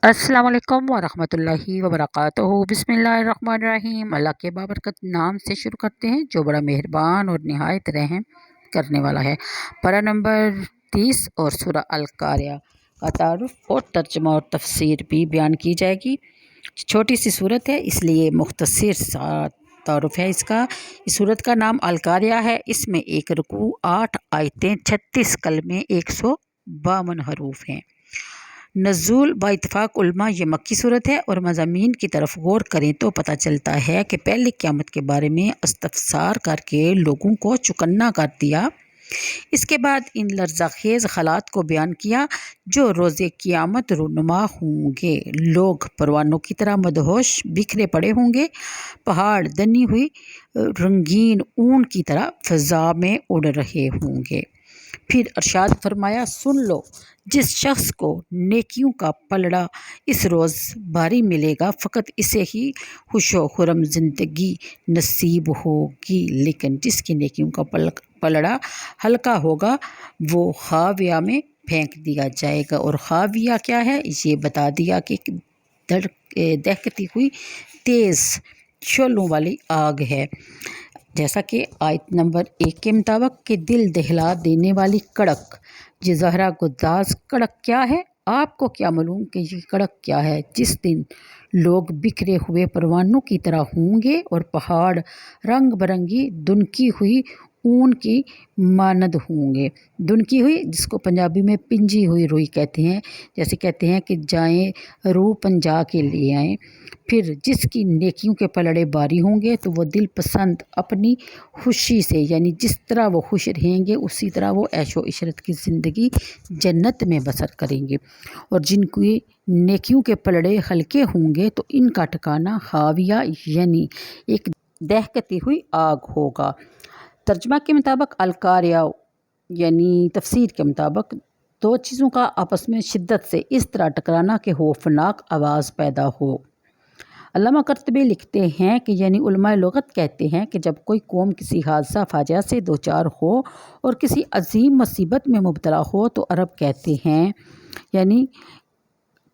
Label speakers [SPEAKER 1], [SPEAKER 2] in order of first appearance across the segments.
[SPEAKER 1] السلام علیکم ورحمۃ اللہ وبرکاتہ۔ بسم اللہ الرحمن الرحیم۔ اللہ کے بابرکت نام سے شروع کرتے ہیں جو بڑا مہربان اور نہایت رحم کرنے والا ہے۔ پارہ نمبر 30 اور سورہ القاریہ کا تعارف اور ترجمہ اور تفسیر بھی بیان کی جائے گی۔ چھوٹی سی صورت ہے اس لیے مختصر سا تعارف ہے اس کا۔ اس صورت کا نام القاریہ ہے۔ اس میں 1 رکوع، 8 آیتیں، 36 کلمے، 152 حروف ہیں۔ نزول با اتفاق علماء یہ مکی صورت ہے اور مضامین کی طرف غور کریں تو پتہ چلتا ہے کہ پہلی قیامت کے بارے میں استفسار کر کے لوگوں کو چکنا کر دیا۔ اس کے بعد ان لرزہ خیز حالات کو بیان کیا جو روز قیامت رونما ہوں گے۔ لوگ پروانوں کی طرح مدہوش بکھرے پڑے ہوں گے، پہاڑ دنی ہوئی رنگین اون کی طرح فضا میں اڑ رہے ہوں گے۔ پھر ارشاد فرمایا، سن لو جس شخص کو نیکیوں کا پلڑا اس روز بھاری ملے گا فقط اسے ہی خوش و خرم زندگی نصیب ہوگی، لیکن جس کی نیکیوں کا پلڑا ہلکا ہوگا وہ خاویہ میں پھینک دیا جائے گا۔ اور خاویہ کیا ہے یہ بتا دیا کہ دہکتی ہوئی تیز شعلوں والی آگ ہے، جیسا کہ آیت نمبر 1 کے مطابق کہ دل دہلا دینے والی کڑک۔ یہ زہرہ گداز کڑک کیا ہے؟ آپ کو کیا معلوم کہ یہ کڑک کیا ہے؟ جس دن لوگ بکھرے ہوئے پروانوں کی طرح ہوں گے اور پہاڑ رنگ برنگی دنکی ہوئی اون کی مانند ہوں گے۔ دنکی ہوئی جس کو پنجابی میں پنجی ہوئی روئی کہتے ہیں، جیسے کہتے ہیں کہ جائیں روح پنجا کے لیے آئیں۔ پھر جس کی نیکیوں کے پلڑے باری ہوں گے تو وہ دل پسند اپنی خوشی سے، یعنی جس طرح وہ خوش رہیں گے اسی طرح وہ عیش و عشرت کی زندگی جنت میں بسر کریں گے۔ اور جن کی نیکیوں کے پلڑے ہلکے ہوں گے تو ان کا ٹھکانہ خاویہ یعنی ایک دہکتی ہوئی آگ ہوگا۔ ترجمہ کے مطابق القاریہ یعنی تفسیر کے مطابق دو چیزوں کا آپس میں شدت سے اس طرح ٹکرانا کہ خوفناک آواز پیدا ہو۔ علامہ قرطبی لکھتے ہیں کہ یعنی علماء لغت کہتے ہیں کہ جب کوئی قوم کسی حادثہ فاجعہ سے دوچار ہو اور کسی عظیم مصیبت میں مبتلا ہو تو عرب کہتے ہیں یعنی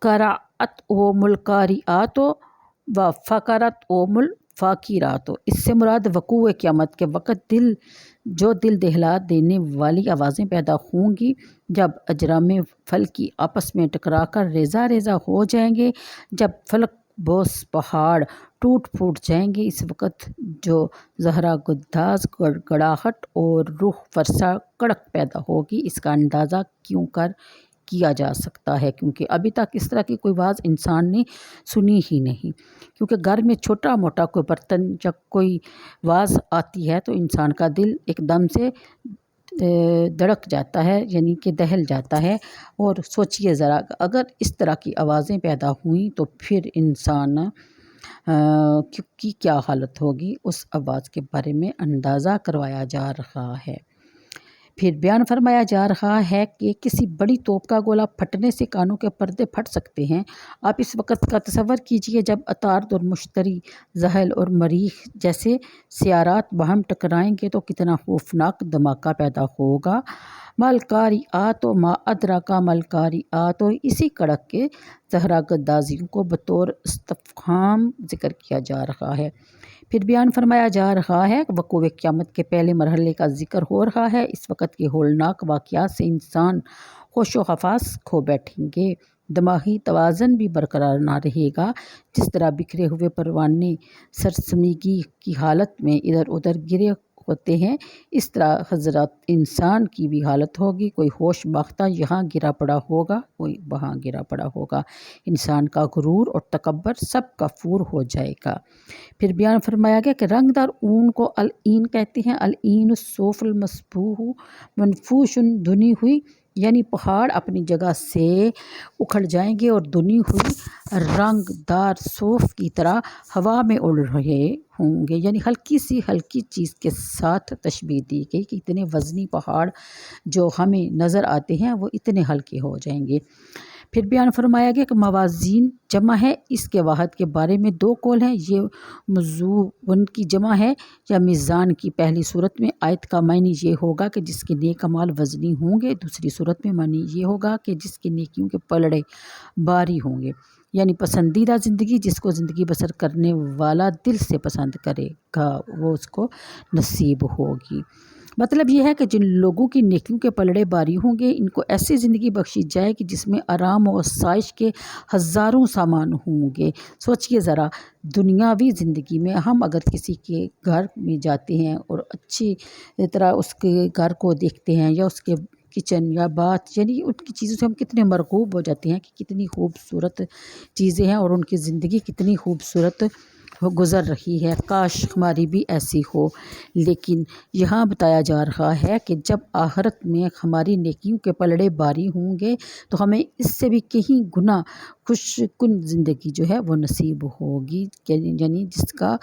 [SPEAKER 1] قرأت القاریات و فقرت الفاقرات۔ اس سے مراد وقوع قیامت کے وقت دل دہلا دینے والی آوازیں پیدا ہوں گی، جب اجرام فلکی آپس میں ٹکرا کر ریزہ ریزہ ہو جائیں گے، جب فلک بوس پہاڑ ٹوٹ پھوٹ جائیں گے۔ اس وقت جو زہرہ گداز گڑگڑاہٹ اور روح فرسا کڑک پیدا ہوگی اس کا اندازہ کیوں کیا جا سکتا ہے، کیونکہ ابھی تک اس طرح کی کوئی آواز انسان نے سنی ہی نہیں۔ کیونکہ گھر میں چھوٹا موٹا کوئی برتن یا کوئی آواز آتی ہے تو انسان کا دل ایک دم سے دھڑک جاتا ہے، یعنی کہ دہل جاتا ہے۔ اور سوچئے ذرا اگر اس طرح کی آوازیں پیدا ہوئیں تو پھر انسان کی کیا حالت ہوگی، اس آواز کے بارے میں اندازہ کروایا جا رہا ہے۔ پھر بیان فرمایا جا رہا ہے کہ کسی بڑی توپ کا گولہ پھٹنے سے کانوں کے پردے پھٹ سکتے ہیں۔ آپ اس وقت کا تصور کیجئے جب عطارد اور مشتری، زحل اور مریخ جیسے سیارات باہم ٹکرائیں گے تو کتنا خوفناک دھماکہ پیدا ہوگا۔ ما القاریات ما ادراک ما القاریات، اسی کڑک کے زہرہ گدازیوں کو بطور استفہام ذکر کیا جا رہا ہے۔ پھر بیان فرمایا جا رہا ہے وقوع قیامت کے پہلے مرحلے کا ذکر ہو رہا ہے۔ اس وقت کے ہولناک واقعات سے انسان ہوش و حواس کھو بیٹھیں گے، دماغی توازن بھی برقرار نہ رہے گا۔ جس طرح بکھرے ہوئے پروانے سرسمیگی کی حالت میں ادھر ادھر گرے ہوتے ہیں، اس طرح حضرات انسان کی بھی حالت ہوگی، کوئی ہوش باختہ یہاں گرا پڑا ہوگا، کوئی وہاں گرا پڑا ہوگا۔ انسان کا غرور اور تکبر سب کا فور ہو جائے گا۔ پھر بیان فرمایا گیا کہ رنگ دار اون کو العین کہتے ہیں۔ العین الصوف المصبوح منفوش، دھنی ہوئی، یعنی پہاڑ اپنی جگہ سے اکھڑ جائیں گے اور دھنی ہوئی رنگ دار صوف کی طرح ہوا میں اڑ رہے ہوں گے، یعنی ہلکی چیز کے ساتھ تشبیہ دی گئی کہ اتنے وزنی پہاڑ جو ہمیں نظر آتے ہیں وہ اتنے ہلکے ہو جائیں گے۔ پھر بیان فرمایا گیا کہ موازین جمع ہے، اس کے واحد کے بارے میں دو قول ہیں، یہ موزون کی جمع ہے یا میزان کی۔ پہلی صورت میں آیت کا معنی یہ ہوگا کہ جس کے نیک اعمال وزنی ہوں گے، دوسری صورت میں معنی یہ ہوگا کہ جس کے نیکیوں کے پلڑے باری ہوں گے، یعنی پسندیدہ زندگی جس کو زندگی بسر کرنے والا دل سے پسند کرے گا وہ اس کو نصیب ہوگی۔ مطلب یہ ہے کہ جن لوگوں کی نیکیوں کے پلڑے باری ہوں گے، ان کو ایسی زندگی بخشی جائے کہ جس میں آرام و آسائش کے ہزاروں سامان ہوں گے۔ سوچئے ذرا، دنیاوی زندگی میں ہم اگر کسی کے گھر میں جاتے ہیں اور اچھی طرح اس کے گھر کو دیکھتے ہیں یا اس کے کچن یا باتھ، یعنی ان کی چیزوں سے ہم کتنے مرغوب ہو جاتے ہیں کہ کتنی خوبصورت چیزیں ہیں اور ان کی زندگی کتنی خوبصورت گزر رہی ہے، کاش ہماری بھی ایسی ہو۔ لیکن یہاں بتایا جا رہا ہے کہ جب آخرت میں ہماری نیکیوں کے پلڑے باری ہوں گے تو ہمیں اس سے بھی کہیں گنا خوش کن زندگی جو ہے وہ نصیب ہوگی، یعنی جس کا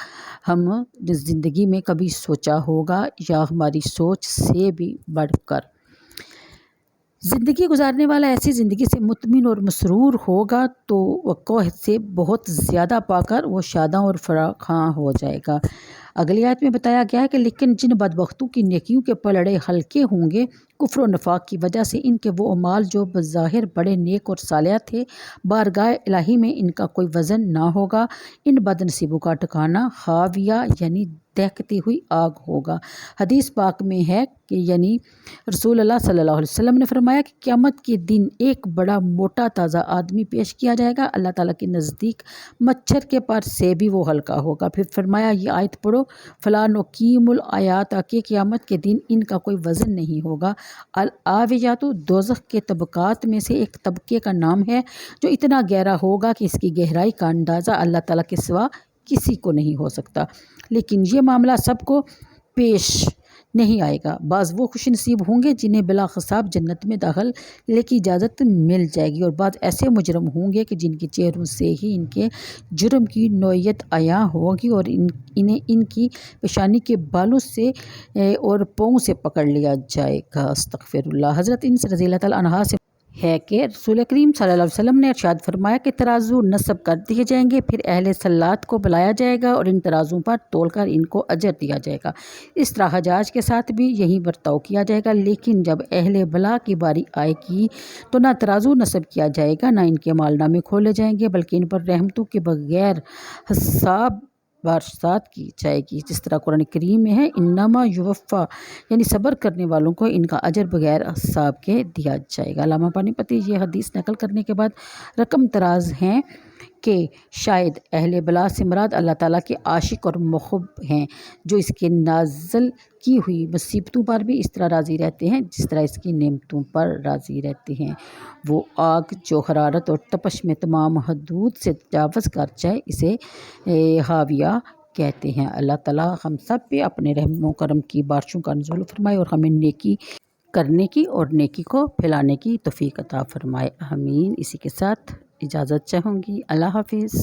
[SPEAKER 1] ہم زندگی میں کبھی سوچا ہوگا یا ہماری سوچ سے بھی بڑھ کر۔ زندگی گزارنے والا ایسی زندگی سے مطمئن اور مسرور ہوگا تو وقوع سے بہت زیادہ پا کر وہ شاداں اور فراخواں ہو جائے گا۔ اگلی آیت میں بتایا گیا ہے کہ لیکن جن بدبختوں کی نیکیوں کے پلڑے ہلکے ہوں گے، کفر و نفاق کی وجہ سے ان کے وہ اعمال جو بظاہر بڑے نیک اور صالح تھے، بارگاہ الہی میں ان کا کوئی وزن نہ ہوگا۔ ان بد نصیبوں کا ٹھکانہ خاویہ یعنی دہکتی ہوئی آگ ہوگا۔ حدیث پاک میں ہے کہ یعنی رسول اللہ صلی اللہ علیہ وسلم نے فرمایا کہ قیامت کے دن ایک بڑا موٹا تازہ آدمی پیش کیا جائے گا، اللہ تعالیٰ کے نزدیک مچھر کے پر سے بھی وہ ہلکا ہوگا۔ پھر فرمایا یہ آیت پڑھو، فَلَا نُقِیمُ الْآیَاتَ، کہ قیامت کے دن ان کا کوئی وزن نہیں ہوگا۔ الآویۃ دوزخ کے طبقات میں سے ایک طبقے کا نام ہے جو اتنا گہرا ہوگا کہ اس کی گہرائی کا اندازہ اللہ تعالیٰ کے سوا کسی کو نہیں ہو سکتا، لیکن یہ معاملہ سب کو پیش نہیں آئے گا۔ بعض وہ خوش نصیب ہوں گے جنہیں بلا حساب جنت میں داخلے کی اجازت مل جائے گی، اور بعض ایسے مجرم ہوں گے کہ جن کے چہروں سے ہی ان کے جرم کی نوعیت عیاں ہوگی اور انہیں ان کی پیشانی کے بالوں سے اور پاؤں سے پکڑ لیا جائے گا۔ استغفر اللہ۔ حضرت انس رضی اللہ تعالیٰ عنہا سے ہے کہ رسول کریم صلی اللہ علیہ وسلم نے ارشاد فرمایا کہ ترازو نصب کر دیے جائیں گے، پھر اہل صلات کو بلایا جائے گا اور ان ترازوں پر تول کر ان کو اجر دیا جائے گا۔ اس طرح حجاج کے ساتھ بھی یہی برتاؤ کیا جائے گا، لیکن جب اہل بلا کی باری آئے گی تو نہ ترازو نصب کیا جائے گا، نہ ان کے مال نامے کھولے جائیں گے، بلکہ ان پر رحمتوں کے بغیر حساب بارشات کی جائے گی، جس طرح قرآن کریم میں ہے انما یوفا، یعنی صبر کرنے والوں کو ان کا اجر بغیر حساب کے دیا جائے گا۔ علامہ پانی پتی یہ حدیث نقل کرنے کے بعد رقم تراز ہیں کہ شاید اہل بلا سے مراد اللہ تعالیٰ کے عاشق اور محب ہیں، جو اس کے نازل کی ہوئی مصیبتوں پر بھی اس طرح راضی رہتے ہیں جس طرح اس کی نعمتوں پر راضی رہتے ہیں۔ وہ آگ جو حرارت اور تپش میں تمام حدود سے تجاوز کر جائے اسے حاویہ کہتے ہیں۔ اللہ تعالیٰ ہم سب پہ اپنے رحم و کرم کی بارشوں کا نزول فرمائے اور ہمیں نیکی کرنے کی اور نیکی کو پھیلانے کی توفیق عطا فرمائے، آمین۔ اسی کے ساتھ اجازت چاہوں گی، اللہ حافظ۔